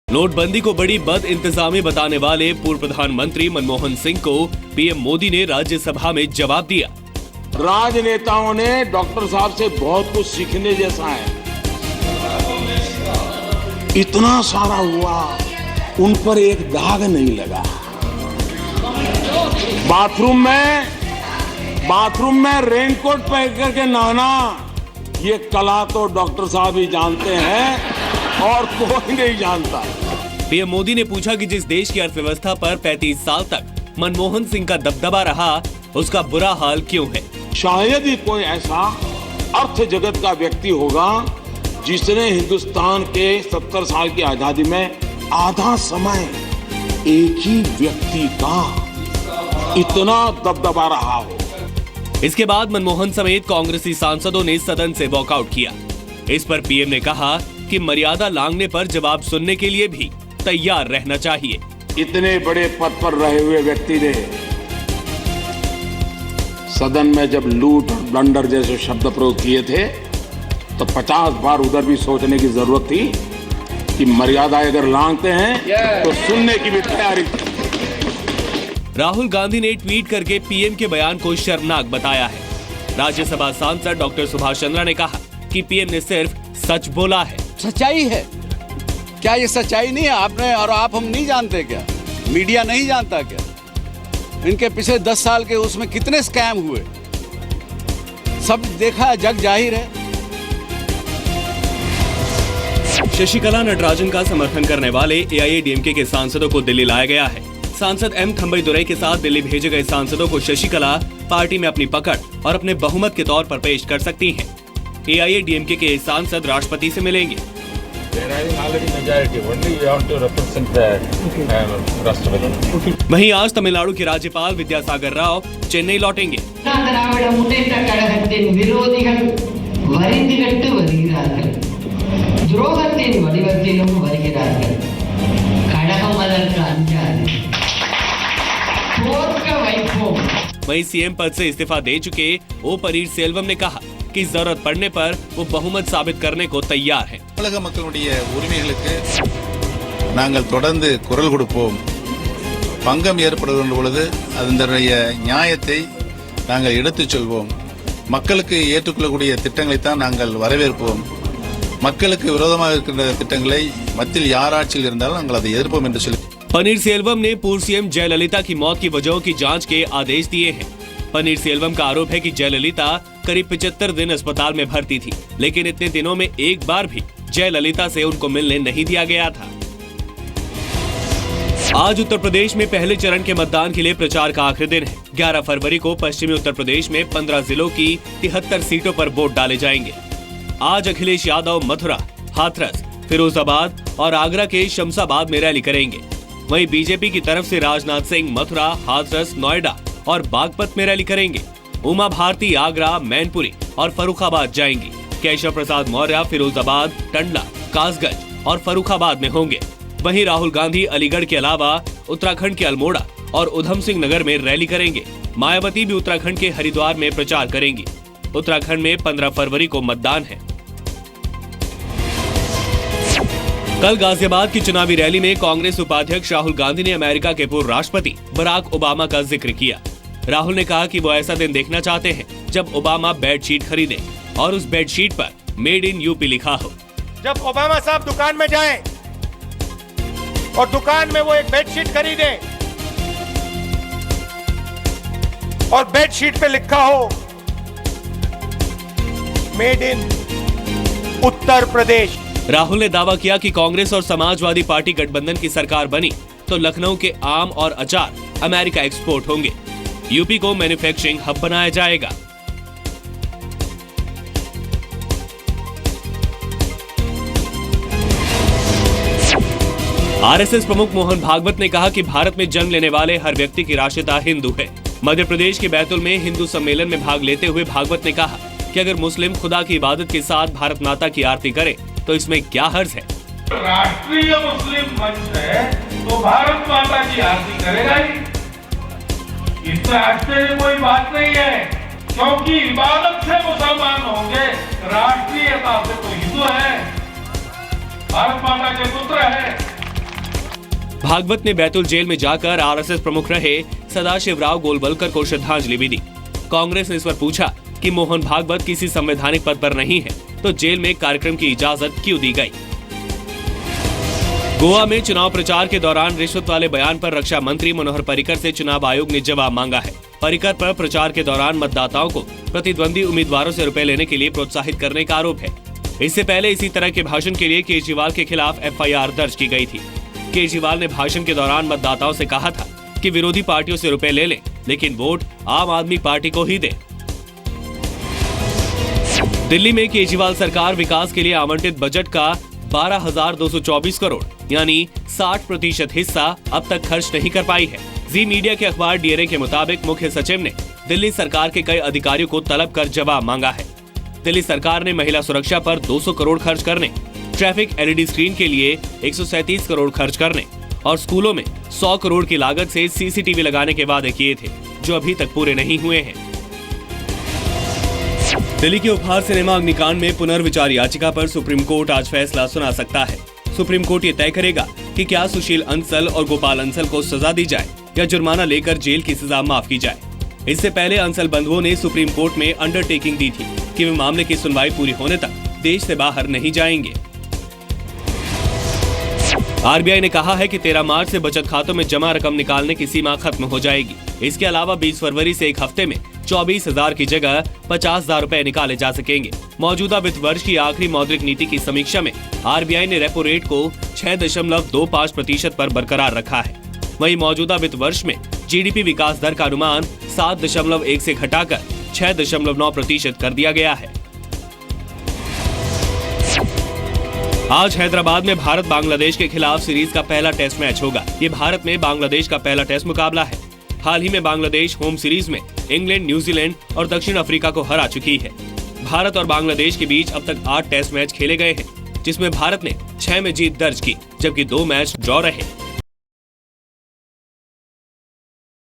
नोटबंदी को बड़ी बद इंतजामी बताने वाले पूर्व प्रधानमंत्री मनमोहन सिंह को पीएम मोदी ने राज्यसभा में जवाब दिया। राजनेताओं ने डॉक्टर साहब से बहुत कुछ सीखने जैसा है। इतना सारा हुआ, उन पर एक दाग नहीं लगा। बाथरूम में रेनकोट पहन करके नहाना, ये कला तो डॉक्टर साहब ही जानते हैं और कोई नहीं जानता। पीएम मोदी ने पूछा कि जिस देश की अर्थव्यवस्था पर 35 साल तक मनमोहन सिंह का दबदबा रहा, उसका बुरा हाल क्यों है। शायद ही कोई ऐसा अर्थ जगत का व्यक्ति होगा जिसने हिंदुस्तान के 70 साल की आजादी में आधा समय एक ही व्यक्ति का इतना दबदबा रहा हो। इसके बाद मनमोहन समेत कांग्रेसी सांसदों ने सदन से वॉकआउट किया। इस पर पीएम ने कहा कि मर्यादा लांघने पर जवाब सुनने के लिए भी तैयार रहना चाहिए। इतने बड़े पद पर रहे हुए व्यक्ति ने सदन में जब लूट और ब्लंडर जैसे शब्द प्रयोग किए थे तो 50 बार उधर भी सोचने की जरूरत थी कि मर्यादा अगर लांघते हैं तो सुनने की भी तैयारी। राहुल गांधी ने ट्वीट करके पीएम के बयान को शर्मनाक बताया है। राज्यसभा सांसद डॉक्टर सुभाष चंद्रा ने कहा कि पीएम ने सिर्फ सच बोला है। सच्चाई है क्या? ये सच्चाई नहीं है? आपने और आप हम नहीं जानते क्या? मीडिया नहीं जानता क्या? इनके पिछले 10 साल के उसमें कितने स्कैम हुए, सब देखा, जग जाहिर है। शशिकला नटराजन का समर्थन करने वाले एआईएडीएमके के सांसदों को दिल्ली लाया गया है। सांसद एम थंबईदुरई के साथ दिल्ली भेजे गए सांसदों को शशिकला पार्टी में अपनी पकड़ और अपने बहुमत के तौर पर पेश कर सकती हैं। एआईएडीएमके के सांसद राष्ट्रपति से मिलेंगे। वहीं आज तमिलनाडु के राज्यपाल विद्यासागर राव चेन्नई लौटेंगे। वहीं सीएम पद से इस्तीफा दे चुके ओ पनीरसेल्वम ने कहा कि जरूरत पड़ने पर वो बहुमत साबित करने को तैयार हैं। தமிழக மக்களுடைய உரிமைகளுக்கு நாங்கள் தொடர்ந்து குரல் கொடுப்போம். பங்கம் ஏற்படுகின்ற பொழுது அதனுடைய நியாயத்தை நாங்கள் எடுத்துச் சொல்வோம். மக்களுக்கு ஏற்றுக்கொள்ளக்கூடிய திட்டங்களை தான் நாங்கள் வரவேற்போம். மக்களுக்கு விரோதமாக இருக்கின்ற திட்டங்களை மத்தியில் யார் ஆட்சியில் இருந்தாலும் நாங்கள் அதை எதிர்ப்போம் என்று சொல்லி पनीरसेल्वम ने पूर्व सीएम जयललिता की मौत की वजहों की जांच के आदेश दिए हैं। पनीरसेल्वम का आरोप है कि जयललिता करीब 75 दिन अस्पताल में भर्ती थी, लेकिन इतने दिनों में एक बार भी जयललिता से उनको मिलने नहीं दिया गया था। आज उत्तर प्रदेश में पहले चरण के मतदान के लिए प्रचार का आखिरी दिन है। 11 फरवरी को पश्चिमी उत्तर प्रदेश में 15 जिलों की 73 सीटों पर वोट डाले जाएंगे। आज अखिलेश यादव मथुरा, हाथरस, फिरोजाबाद और आगरा के शमशाबाद में रैली करेंगे। वहीं बीजेपी की तरफ से राजनाथ सिंह मथुरा, हाथरस, नोएडा और बागपत में रैली करेंगे। उमा भारती आगरा, मैनपुरी और फर्रुखाबाद जाएंगी। केशव प्रसाद मौर्य फिरोजाबाद, टंडला, कासगंज और फर्रुखाबाद में होंगे। वहीं राहुल गांधी अलीगढ़ के अलावा उत्तराखंड के अल्मोड़ा और उधम सिंह नगर में रैली करेंगे। मायावती भी उत्तराखंड के हरिद्वार में प्रचार करेंगी। उत्तराखंड में 15 फरवरी को मतदान है। कल गाजियाबाद की चुनावी रैली में कांग्रेस उपाध्यक्ष राहुल गांधी ने अमेरिका के पूर्व राष्ट्रपति बराक ओबामा का जिक्र किया। राहुल ने कहा कि वो ऐसा दिन देखना चाहते हैं जब ओबामा बेडशीट खरीदे और उस बेडशीट पर मेड इन यूपी लिखा हो। जब ओबामा साहब दुकान में जाएं और दुकान में वो एक बेडशीट खरीदे और बेडशीट पे लिखा हो मेड इन उत्तर प्रदेश। राहुल ने दावा किया कि कांग्रेस और समाजवादी पार्टी गठबंधन की सरकार बनी तो लखनऊ के आम और अचार अमेरिका एक्सपोर्ट होंगे। यूपी को मैन्युफैक्चरिंग हब बनाया जाएगा। आरएसएस प्रमुख मोहन भागवत ने कहा कि भारत में जन्म लेने वाले हर व्यक्ति की राष्ट्रता हिंदू है। मध्य प्रदेश के बैतूल में हिंदू सम्मेलन में भाग लेते हुए भागवत ने कहा कि अगर मुस्लिम खुदा की इबादत के साथ भारत माता की आरती करे तो इसमें क्या हर्ज है। राष्ट्रीय मुस्लिम मंच है तो भारत माता की आरती करेगा ही, इसमें आश्चर्य कोई बात नहीं है, क्योंकि इबादत से मुसलमान होंगे, राष्ट्रीयता से तो हिंदू है, भारत माता के पुत्र है। भागवत ने बैतूल जेल में जाकर आरएसएस प्रमुख रहे सदाशिवराव गोलवलकर को श्रद्धांजलि भी दी। कांग्रेस ने इस पर पूछा कि मोहन भागवत किसी संवैधानिक पद पर नहीं है तो जेल में कार्यक्रम की इजाजत क्यों दी गई। गोवा में चुनाव प्रचार के दौरान रिश्वत वाले बयान पर रक्षा मंत्री मनोहर पर्रिकर से चुनाव आयोग ने जवाब मांगा है। पर्रिकर पर प्रचार के दौरान मतदाताओं को प्रतिद्वंदी उम्मीदवारों से रुपए लेने के लिए प्रोत्साहित करने का आरोप है। इससे पहले इसी तरह के भाषण के लिए केजरीवाल के खिलाफ एफआईआर दर्ज की गई थी। केजरीवाल ने भाषण के दौरान मतदाताओं से कहा था कि विरोधी पार्टियों से रुपए ले लें, लेकिन वोट आम आदमी पार्टी को ही दे। दिल्ली में केजरीवाल सरकार विकास के लिए आवंटित बजट का 12,224 करोड़ यानी 60% हिस्सा अब तक खर्च नहीं कर पाई है। जी मीडिया के अखबार डीएनए के मुताबिक मुख्य सचिव ने दिल्ली सरकार के कई अधिकारियों को तलब कर जवाब मांगा है। दिल्ली सरकार ने महिला सुरक्षा पर 200 करोड़ खर्च करने, ट्रैफिक एलईडी स्क्रीन के लिए 137 करोड़ खर्च करने और स्कूलों में 100 करोड़ की लागत से सीसीटीवी लगाने के वादे किए थे, जो अभी तक पूरे नहीं हुए हैं। दिल्ली के उपहार सिनेमा अग्निकांड में पुनर्विचार याचिका पर सुप्रीम कोर्ट आज फैसला सुना सकता है। सुप्रीम कोर्ट ये तय करेगा कि क्या सुशील अंसल और गोपाल अंसल को सजा दी जाए या जुर्माना लेकर जेल की सजा माफ की जाए। इससे पहले अंसल बंधुओं ने सुप्रीम कोर्ट में अंडरटेकिंग दी थी कि वे मामले की सुनवाई पूरी होने तक देश से बाहर नहीं जाएंगे। आरबीआई ने कहा है कि 13 मार्च से बचत खातों में जमा रकम निकालने की सीमा खत्म हो जाएगी। इसके अलावा 20 फरवरी से एक हफ्ते में 24,000 की जगह 50,000 रुपए निकाले जा सकेंगे। मौजूदा वित्त वर्ष की आखिरी मौद्रिक नीति की समीक्षा में आरबीआई ने रेपो रेट को 6.25% पर बरकरार रखा है। वहीं मौजूदा वित्त वर्ष में जीडीपी विकास दर का अनुमान 7.1 से घटाकर 6.9% कर दिया गया है। आज हैदराबाद में भारत बांग्लादेश के खिलाफ सीरीज का पहला टेस्ट मैच होगा। ये भारत में बांग्लादेश का पहला टेस्ट मुकाबला है। हाल ही में बांग्लादेश होम सीरीज में इंग्लैंड, न्यूजीलैंड और दक्षिण अफ्रीका को हरा चुकी है। भारत और बांग्लादेश के बीच अब तक 8 टेस्ट मैच खेले गए हैं, जिसमें भारत ने 6 में जीत दर्ज की, जबकि 2 मैच ड्रॉ रहे।